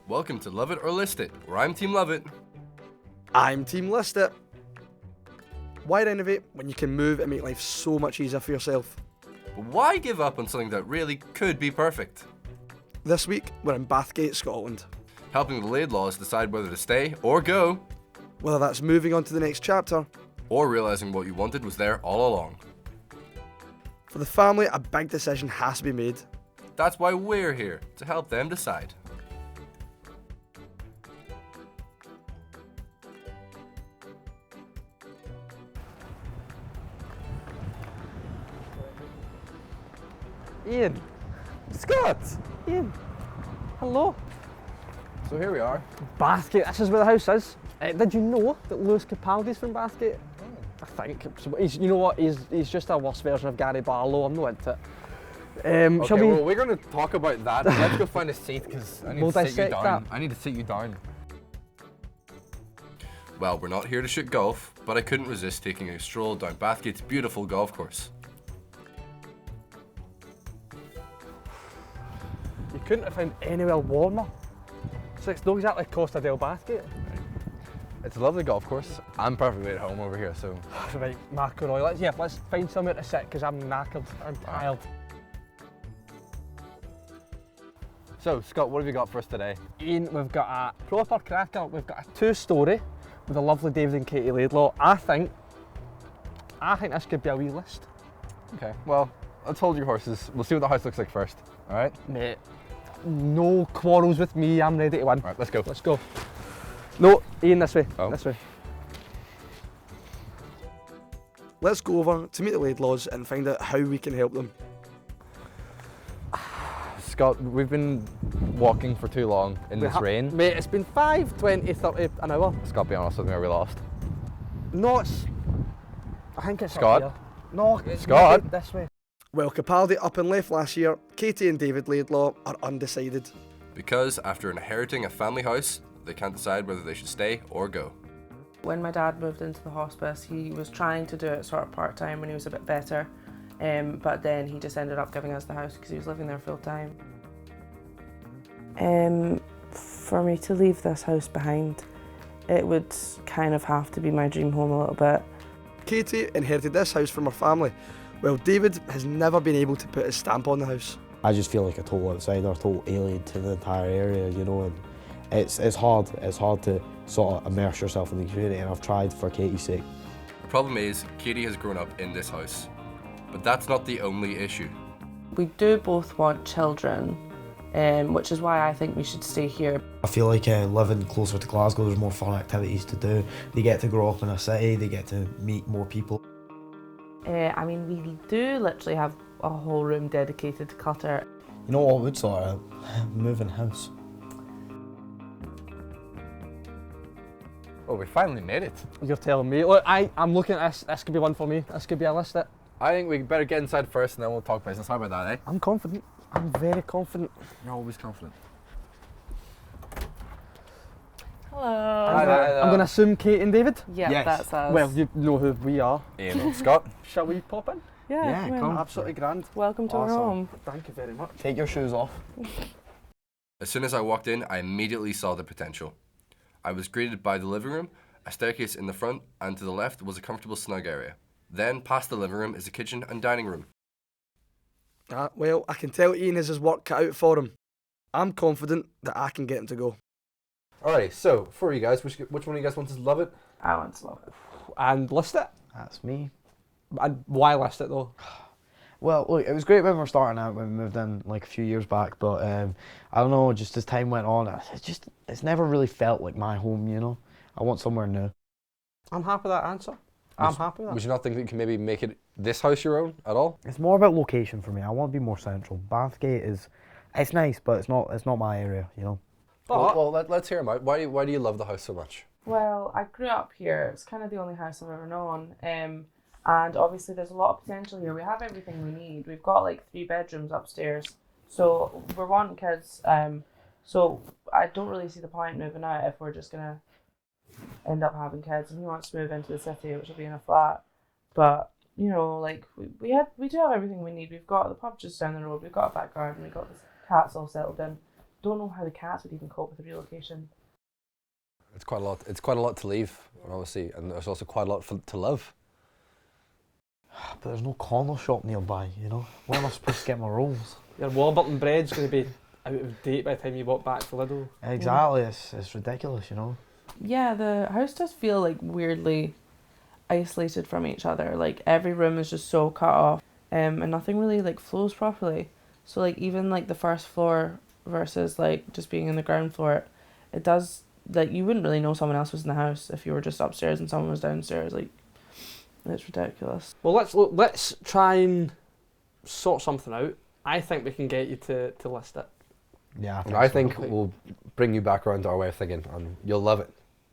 Welcome to Love It or List It, where I'm Team Love It. I'm Team List It. Why renovate when you can move and make life so much easier for yourself? But why give up on something that really could be perfect? This week, we're in Bathgate, Scotland. Helping the Laidlaws decide whether to stay or go, Whether that's moving on to the next chapter, or realizing what you wanted was there all along. for the family, a big decision has to be made. That's why we're here, to help them decide. Ian. Scott! Ian. Hello. So here we are. Bathgate, this is where the house is. Did you know that Lewis Capaldi's from Bathgate? I think. So you know what? He's just a worse version of Gary Barlow. I'm not into it. Okay, Shall we? well, we're going to talk about that. Let's go find a seat because I need We'll to sit you dissect down. that. I need to sit you down. Well, we're not here to shoot golf, but I couldn't resist taking a stroll down Bathgate's beautiful golf course. You couldn't have found anywhere warmer. So it's not exactly Costa del Bathgate. It's a lovely golf course. I'm perfectly at home over here, so Right, McIlroy. Let's find somewhere to sit because I'm knackered. I'm tired. So Scott, what have you got for us today? Ian, we've got a proper cracker. We've got a two-storey with a lovely David and Katie Laidlaw. I think this could be a wee list. Okay, well, let's hold your horses. We'll see what the house looks like first. All right? Mate, no quarrels with me. I'm ready to win. All right, let's go. Let's go. No, Ian, this way. Oh. This way. Let's go over to meet the Laidlaws and find out how we can help them. Scott, we've been walking for too long in this rain. Mate, it's been 5, 20, 30 an hour. Scott, be honest with me, are we lost? No, I think it's Scott? up here. No, it's Scott? maybe this way. Well, Capaldi up and left last year, Katie and David Laidlaw are undecided. Because after inheriting a family house, they can't decide whether they should stay or go. When my dad moved into the hospice, he was trying to do it sort of part-time when he was a bit better, but then he just ended up giving us the house because he was living there full-time. For me to leave this house behind, it would kind of have to be my dream home a little bit. Katie inherited this house from her family, while David has never been able to put his stamp on the house. I just feel like a total outsider, a total alien to the entire area, you know, and it's hard to sort of immerse yourself in the community, and I've tried for Katie's sake. The problem is, Katie has grown up in this house. But that's not the only issue. We do both want children, which is why I think we should stay here. I feel like living closer to Glasgow, there's more fun activities to do. They get to grow up in a city, they get to meet more people. I mean, we do literally have a whole room dedicated to clutter. You know what would sort of moving house? Oh, we finally made it. You're telling me. Look, I'm looking at this. This could be one for me. This could be a list that I think we better get inside first and then we'll talk business. How about that, eh? I'm confident. I'm very confident. You're always confident. Hello. I'm going to assume Kate and David. Yeah, Yes. that's us. Well, you know who we are. Ian, Scott. Shall we pop in? yeah, come in. Absolutely grand. Welcome to our Awesome. home. Thank you very much. Take your shoes off. As soon as I walked in, I immediately saw the potential. I was greeted by the living room, a staircase in the front, and to the left was a comfortable snug area. Then, past the living room is a kitchen and dining room. Well, I can tell Ian has his work cut out for him. I'm confident that I can get him to go. Alrighty, so for you guys, which one of you guys wants to love it? I want to love it. And list it. That's me. And why list it though? Well, look, it was great when we were starting out, when we moved in like a few years back, but I don't know, just as time went on, it's never really felt like my home, you know? I want somewhere new. I'm happy with that answer. I'm happy with Would that. you not think that you can maybe make it this house your own at all? It's more about location for me. I want to be more central. Bathgate it's nice, but it's not my area, you know? But Well, let's hear him out. Why do you love the house so much? Well, I grew up here. It's kind of the only house I've ever known. And obviously there's a lot of potential here. We have everything we need. We've got like 3 bedrooms upstairs. So we're wanting kids. So I don't really see the point moving out if we're just going to end up having kids. And he wants to move into the city, which will be in a flat. But, you know, like we do have everything we need. We've got the pub just down the road. We've got a back garden. We've got the cats all settled in. don't know how the cats would even cope with the relocation. It's quite a lot. It's quite a lot to leave, obviously, and there's also quite a lot to love. But there's no corner shop nearby, you know? Where am I supposed to get my rolls? Your Warburton bread's going to be out of date by the time you walk back to Lidl. Exactly, it's ridiculous, you know? Yeah, the house does feel like weirdly isolated from each other. Like every room is just so cut off, and nothing really like flows properly. So like even like the first floor versus like just being in the ground floor, it does like you wouldn't really know someone else was in the house if you were just upstairs and someone was downstairs. Like it's ridiculous. Well, let's try and sort something out. I think we can get you to list it. Yeah, And I so. think we'll bring you back around to our way of thinking, and you'll love it.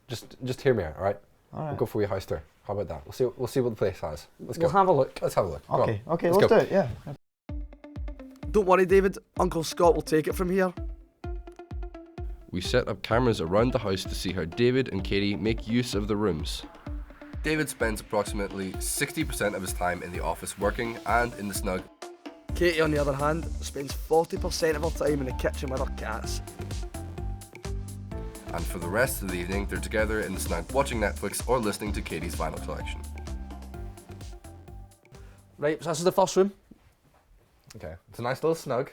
Just hear me out, all right? Alright. We'll go for your house tour. How about that? We'll see what the place has. Let's We'll go. have a look. Let's have a look. Go on. Okay, Let's let's go. do it, yeah. Don't worry, David. Uncle Scott will take it from here. We set up cameras around the house to see how David and Katie make use of the rooms. David spends approximately 60% of his time in the office working and in the snug. Katie, on the other hand, spends 40% of her time in the kitchen with her cats. And for the rest of the evening, they're together in the snug watching Netflix or listening to Katie's vinyl collection. Right, so this is the first room. Okay. It's a nice little snug.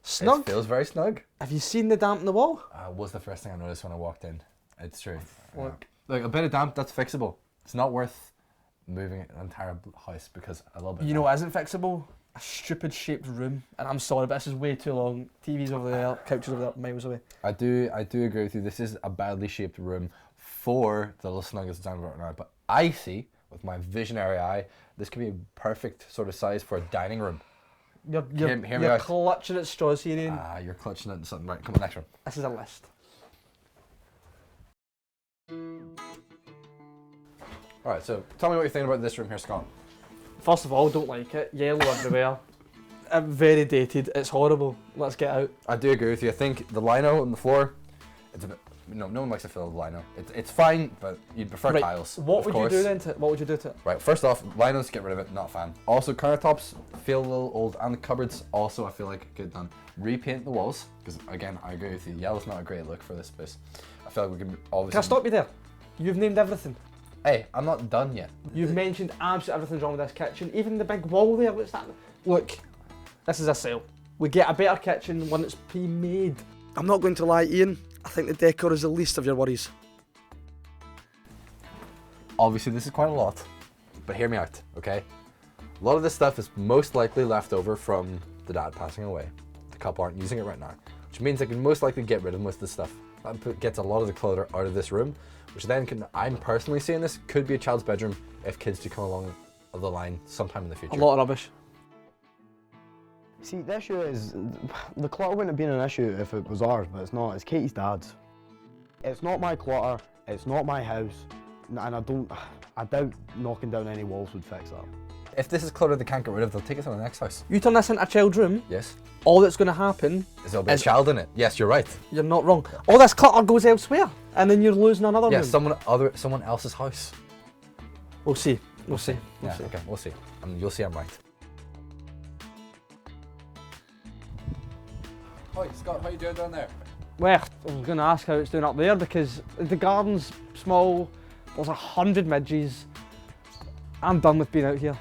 Snug. It feels very snug. Have you seen the damp in the wall? Was the first thing I noticed when I walked in. It's true. Look. Like a bit of damp, that's fixable. It's not worth moving an entire house because a little bit. You know what isn't fixable? A stupid shaped room. And I'm sorry, but this is way too long. TV's over there, couches over there, miles away. I do agree with you. This is a badly shaped room for the little snug it's designed right now. But I see, with my visionary eye, this could be a perfect sort of size for a dining room. You're Hear me out. clutching at straws here, Ian. You're clutching it something. Right, come on, next room. This is a list. All right, so tell me what you think about this room here, Scott. First of all, don't like it. Yellow everywhere. Very dated. It's horrible. Let's get out. I do agree with you. I think the lino on the floor, it's a bit. No one likes to fill the lino. It's fine, but you'd prefer Right, tiles. What of would course. you do then to it? What would you do to it? Right, first off, linos, get rid of it, not a fan. Also, countertops feel a little old, and the cupboards also I feel like get done. Repaint the walls, because again, I agree with you, yellow's not a great look for this place. I feel like we can obviously... Can I stop you there? You've named everything. Hey, I'm not done yet. You've mentioned absolutely everything's wrong with this kitchen. Even the big wall there, what's that? Look, this is a sale. We get a better kitchen, one that's pre-made. I'm not going to lie, Ian. I think the decor is the least of your worries. Obviously, this is quite a lot, but hear me out, okay? A lot of this stuff is most likely left over from the dad passing away. The couple aren't using it right now, which means I can most likely get rid of most of the stuff. That gets a lot of the clutter out of this room, which then I'm personally seeing this could be a child's bedroom if kids do come along the line sometime in the future. A lot of rubbish. See, the issue is, the clutter wouldn't have been an issue if it was ours, but it's not. It's Katie's dad's. It's not my clutter, it's not my house, and I doubt knocking down any walls would fix that. If this is clutter they can't get rid of, they'll take it to the next house. You turn this into a child's room, Yes? all that's going to happen, There'll be a child in it. Yes, you're right. you're not wrong. All this clutter goes elsewhere, and then you're losing another Yeah, room. someone else's house. We'll see. We'll see. Yeah, okay, we'll see. You'll see I'm right. Hi, Scott, how you doing down there? Well, I was going to ask how it's doing up there because the garden's small, there's 100 midges. I'm done with being out here.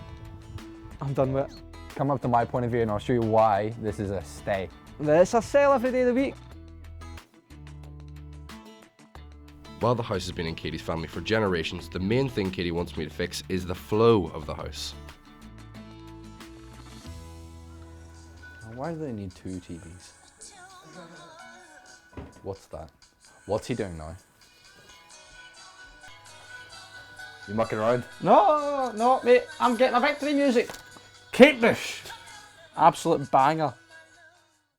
I'm done with it. Come up to my point of view and I'll show you why this is a stay. It's a sale every day of the week. While the house has been in Katie's family for generations, the main thing Katie wants me to fix is the flow of the house. Why do they need two TVs? What's that? What's he doing now? You mucking around? No, mate. I'm getting a victory music. Kate Bush. Absolute banger.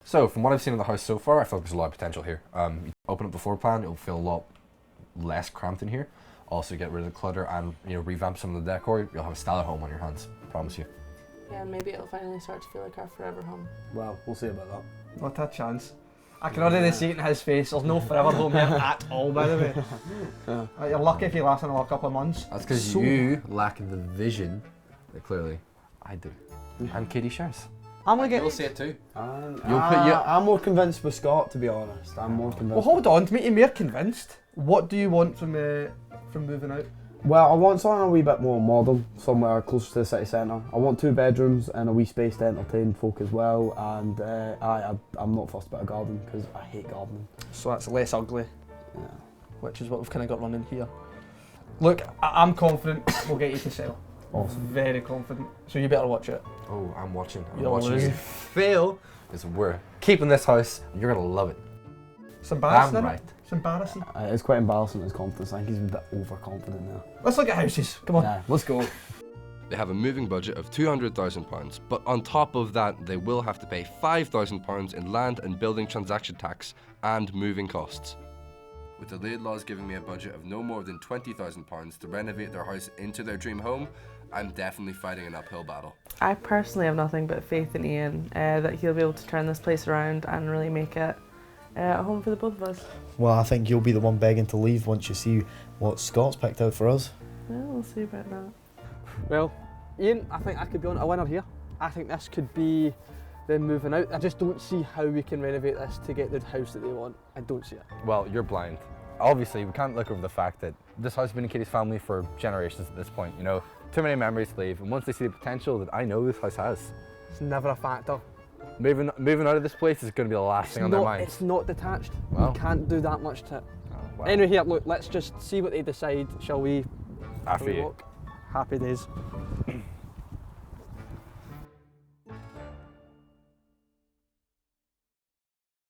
So, from what I've seen of the house so far, I feel like there's a lot of potential here. You open up the floor plan, it'll feel a lot less cramped in here. Also get rid of the clutter and revamp some of the decor. You'll have a styler home on your hands, I promise you. Yeah, and maybe it'll finally start to feel like our forever home. Well, we'll see about that. Not a chance. I can already see it in his face. There's no forever home here at all, by the way. You're lucky if you last another couple of months. That's because So- you lack the vision that clearly I do. And Katie shares. I'm gonna You'll get. see it too. I'm more convinced with Scott, to be honest. I'm more convinced. Well, hold on. To make you more convinced, what do you want from moving out? Well, I want something a wee bit more modern, somewhere closer to the city centre. I want 2 bedrooms and a wee space to entertain folk as well, and I'm not fussed about a garden because I hate gardening. So that's less ugly, Yeah. which is what we've kind of got running here. Look, I'm confident we'll get you to sell. Awesome. Very confident. So you better watch it. Oh, I'm watching. I'm You're watching losing. you fail. Because we're keeping this house, and you're gonna love it. It's embarrassing, Damn isn't right. it? It's embarrassing. It's quite embarrassing, his confidence. I think he's a bit overconfident now. Let's look at houses. Come on. Yeah, let's go. They have a moving budget of £200,000, but on top of that, they will have to pay £5,000 in land and building transaction tax and moving costs. With the Laidlaws giving me a budget of no more than £20,000 to renovate their house into their dream home, I'm definitely fighting an uphill battle. I personally have nothing but faith in Ian that he'll be able to turn this place around and really make it a home for the both of us. Well, I think you'll be the one begging to leave once you see what Scott's picked out for us. Yeah, we'll see about that. Well, Ian, I think I could be on a winner here. I think this could be them moving out. I just don't see how we can renovate this to get the house that they want. I don't see it. Well, you're blind. Obviously, we can't look over the fact that this house has been in Katie's family for generations at this point. You know, too many memories to leave. And once they see the potential that I know this house has, It's never a factor. moving out of this place is going to be the last thing on their minds. It's not detached. Well. You can't do that much to it. Oh, well, Anyway, here, look, let's just see what they decide, shall we? after Shall we you. walk? Happy days.